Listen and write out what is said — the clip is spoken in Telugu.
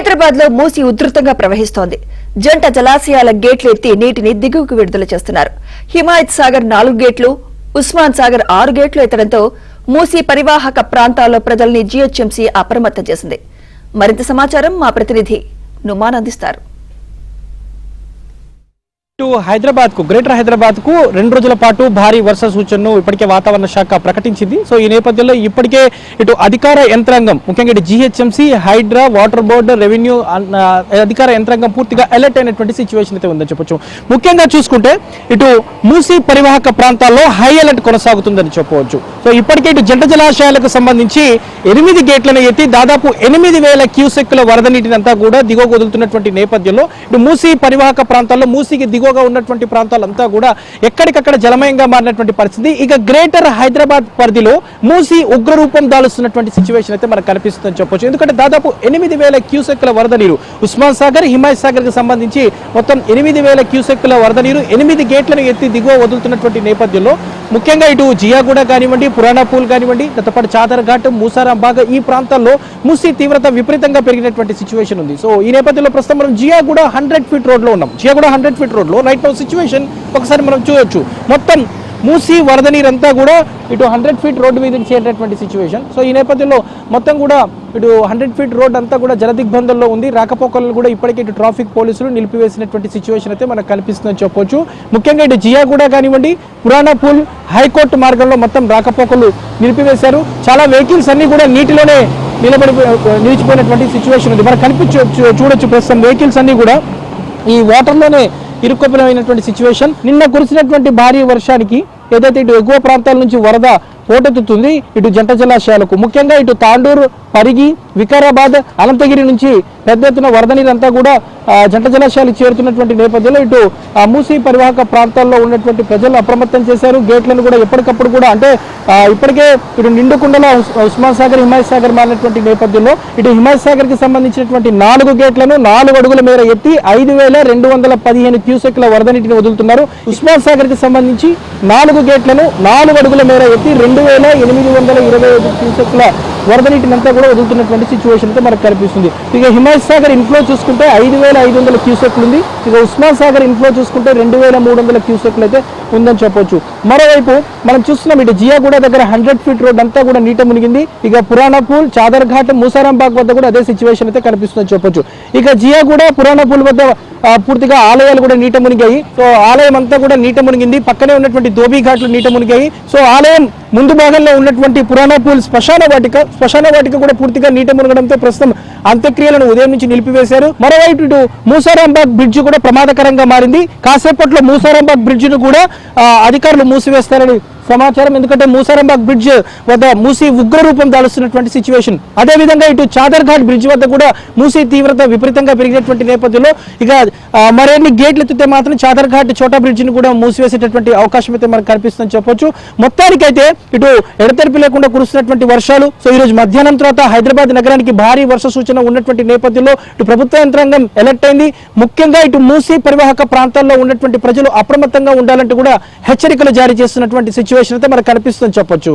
హైదరాబాద్ లో మూసి ఉధృతంగా ప్రవహిస్తోంది. జంట జలాశయాల గేట్లు ఎత్తి నీటిని దిగువకు విడుదల చేస్తున్నారు. హిమాయత్ సాగర్ 4 గేట్లు, ఉస్మాన్ సాగర్ 6 గేట్లు ఎత్తడంతో మూసి పరివాహక ప్రాంతాల్లో ప్రజల్ని జీహెచ్ఎంసీ అప్రమత్తం చేసింది. మరింత సమాచారం మా ప్రతినిధి నుమాన్ అందిస్తారు. హైదరాబాద్ కు గ్రేటర్ హైదరాబాద్ కు 2 రోజుల పాటు భారీ వర్ష సూచనను ఇప్పటికే వాతావరణ శాఖ ప్రకటించింది. సో ఈ నేపథ్యంలో ఇప్పటికే ఇటు అధికార యంత్రాంగం, ముఖ్యంగా ఇటు GHMC, Hydraa, water board, revenue అధికార యంత్రాంగం పూర్తిగా అలర్ట్ అయినటువంటి సిచ్యువేషన్ అయితే ఉందని చెప్పొచ్చు. ముఖ్యంగా చూసుకుంటే ఇటు మూసీ పరివాహక ప్రాంతాల్లో హై అలర్ట్ కొనసాగుతుందని చెప్పవచ్చు. సో ఇప్పటికే ఇటు జంట జలాశయాలకు సంబంధించి 8 గేట్లను ఎత్తి దాదాపు 8,000 క్యూసెక్కుల వరద నీటిని అంతా కూడా దిగువకు వదులుతున్నటువంటి నేపథ్యంలో ఇటు మూసీ పరివాహక ప్రాంతాల్లో మూసీకి దిగువగా ఉన్నటువంటి ప్రాంతాలంతా కూడా ఎక్కడికక్కడ జలమయంగా మారినటువంటి పరిస్థితి. ఇక గ్రేటర్ హైదరాబాద్ పరిధిలో మూసీ ఉగ్రరూపం దాలుస్తున్నటువంటి సిచ్యువేషన్ అయితే మనకు కనిపిస్తుందని చెప్పొచ్చు. ఎందుకంటే దాదాపు 8,000 క్యూసెక్కుల వరద నీరు ఉస్మాన్ సాగర్, హిమాయత్ సాగర్ కి సంబంధించి మొత్తం 8,000 క్యూసెక్కుల వరద నీరు 8 గేట్లను ఎత్తి దిగువ వదులుతున్నటువంటి నేపథ్యంలో ముఖ్యంగా ఇటు జియాగూడ కానివ్వండి, పురాణా పూల్ కానివ్వండి, దాంతోపాటు చాదర్ ఘాట్, మూసారాంబాగ్ ఈ ప్రాంతాల్లో మూసీ తీవ్రత విపరీతంగా పెరిగినటువంటి సిచ్యువేషన్ ఉంది. సో ఈ నేపథ్యంలో ప్రస్తుతం మనం జియాగూడ 100 ఫీట్ రోడ్ లో ఉన్నాం. జియాగూడ 100 ఫీట్ రోడ్ లో రైట్ నౌ సిచ్యువేషన్ ఒకసారి మనం చూడొచ్చు. మొత్తం మూసీ వరద నీరంతా కూడా ఇటు 100 ఫీట్ రోడ్డు మీద చేరేటటువంటి సిచ్యువేషన్. సో ఈ నేపథ్యంలో మొత్తం కూడా ఇటు 100 ఫీట్ రోడ్ అంతా కూడా జలదిగ్బంధంలో ఉంది. రాకపోకలను కూడా ఇప్పటికే ఇటు ట్రాఫిక్ పోలీసులు నిలిపివేసినటువంటి సిచ్యువేషన్ అయితే మనకు కనిపిస్తుందని చెప్పొచ్చు. ముఖ్యంగా ఇటు జియాగూడ కానివ్వండి, పురాణా పూల్, హైకోర్టు మార్గంలో మొత్తం రాకపోకలు నిలిపివేశారు. చాలా వెహికల్స్ అన్ని కూడా నీటిలోనే నిలిచిపోయినటువంటి సిచ్యువేషన్ ఉంది. మనకు చూడొచ్చు ప్రస్తుతం వెహికల్స్ అన్ని కూడా ఈ వాటర్లోనే ఇరుక్కుపోయినటువంటి సిచ్యువేషన్. నిన్న కురిసినటువంటి భారీ వర్షానికి ఏదైతే ఇటు ఎగువ ప్రాంతాల నుంచి వరద పోటెత్తుతుంది ఇటు జంట జలాశయాలకు, ముఖ్యంగా ఇటు తాండూరు, పరిగి, వికారాబాద్, అనంతగిరి నుంచి పెద్ద ఎత్తున వరద నీరంతా కూడా జంట జలాశయాలకు చేరుతున్నటువంటి నేపథ్యంలో ఇటు మూసీ పరివాహక ప్రాంతాల్లో ఉన్నటువంటి ప్రజలు అప్రమత్తం చేశారు. గేట్లను కూడా ఎప్పటికప్పుడు కూడా అంటే ఇప్పటికే ఇటు నిండుకుండల ఉస్మాన్ సాగర్, హిమాయత్ సాగర్ మారినటువంటి నేపథ్యంలో ఇటు హిమాయత్ సాగర్ కి సంబంధించినటువంటి 4 గేట్లను 4 అడుగుల మేర ఎత్తి 5,215 క్యూసెక్ల వరద నీటిని వదులుతున్నారు. ఉస్మాన్ సాగర్ కి సంబంధించి 4 గేట్లను 4 అడుగుల మేర ఎత్తి 2,825 క్యూసెక్ల వరద నీటిని అంతా కూడా వదులుతున్నటువంటి సిచ్యువేషన్ అయితే మనకు కనిపిస్తుంది. ఇక హిమాయత్ సాగర్ ఇన్ఫ్లో చూసుకుంటే 5,500 క్యూసెక్లు ఉంది. ఇక ఉస్మాన్ సాగర్ ఇన్ఫ్లో చూసుకుంటే 2,300 క్యూసెక్లు అయితే ఉందని చెప్పొచ్చు. మరోవైపు మనం చూస్తున్నాం ఇటు జియాగూడ దగ్గర 100 ఫీట్ రోడ్ అంతా కూడా నీట మునిగింది. ఇక పురాణా పూల్, చాదర్ ఘాట్, మూసారాంబాగ్ వద్ద కూడా అదే సిచ్యువేషన్ అయితే కనిపిస్తుందని చెప్పొచ్చు. ఇక జియాగూడ, పురాణా పూల్ వద్ద పూర్తిగా ఆలయాలు కూడా నీట మునిగాయి. సో ఆలయం అంతా కూడా నీట మునిగింది. పక్కనే ఉన్నటువంటి ధోబీ ఘాట్లు నీట మునిగాయి. సో ఆలయం ముందు భాగంలో ఉన్నటువంటి పురాణా పూల్ శ్మశాన వాటిక కూడా పూర్తిగా నీట మునగడంతో ప్రస్తుతం అంత్యక్రియలను ఉదయం నుంచి నిలిపివేశారు. మరోవైపు ఇటు మూసారాంబాగ్ బ్రిడ్జ్ కూడా ప్రమాదకరంగా మారింది. కాసేపట్లో మూసారాంబాగ్ బ్రిడ్జ్ ను కూడా అధికారులు మూసివేస్తారని సమాచారం. ఎందుకంటే మూసారాంబాగ్ బ్రిడ్జ్ వద్ద మూసీ ఉగ్రరూపం దాలుస్తున్నటువంటి సిచ్యువేషన్. అదేవిధంగా ఇటు చాదర్ ఘాట్ బ్రిడ్జ్ వద్ద కూడా మూసీ తీవ్రత విపరీతంగా పెరిగినటువంటి నేపథ్యంలో ఇక మరిన్ని గేట్లు ఎత్తితే మాత్రం చాదర్ ఘాట్, చోటా బ్రిడ్జ్ ను కూడా మూసివేసేటటువంటి అవకాశం అయితే మనకు కనిపిస్తుందని చెప్పొచ్చు. మొత్తానికైతే ఇటు ఎడతెరిపి లేకుండా కురుస్తున్నటువంటి వర్షాలు. సో ఈ రోజు మధ్యాహ్నం తర్వాత హైదరాబాద్ నగరానికి భారీ వర్ష సూచన ఉన్నటువంటి నేపథ్యంలో ఇటు ప్రభుత్వ యంత్రాంగం అలర్ట్ అయింది. ముఖ్యంగా ఇటు మూసీ పరివాహక ప్రాంతాల్లో ఉన్నటువంటి ప్రజలు అప్రమత్తంగా ఉండాలంటూ కూడా హెచ్చరికలు జారీ చేస్తున్నటువంటి సిచ్యువేషన్ అయితే మనకు కనిపిస్తుందని చెప్పొచ్చు.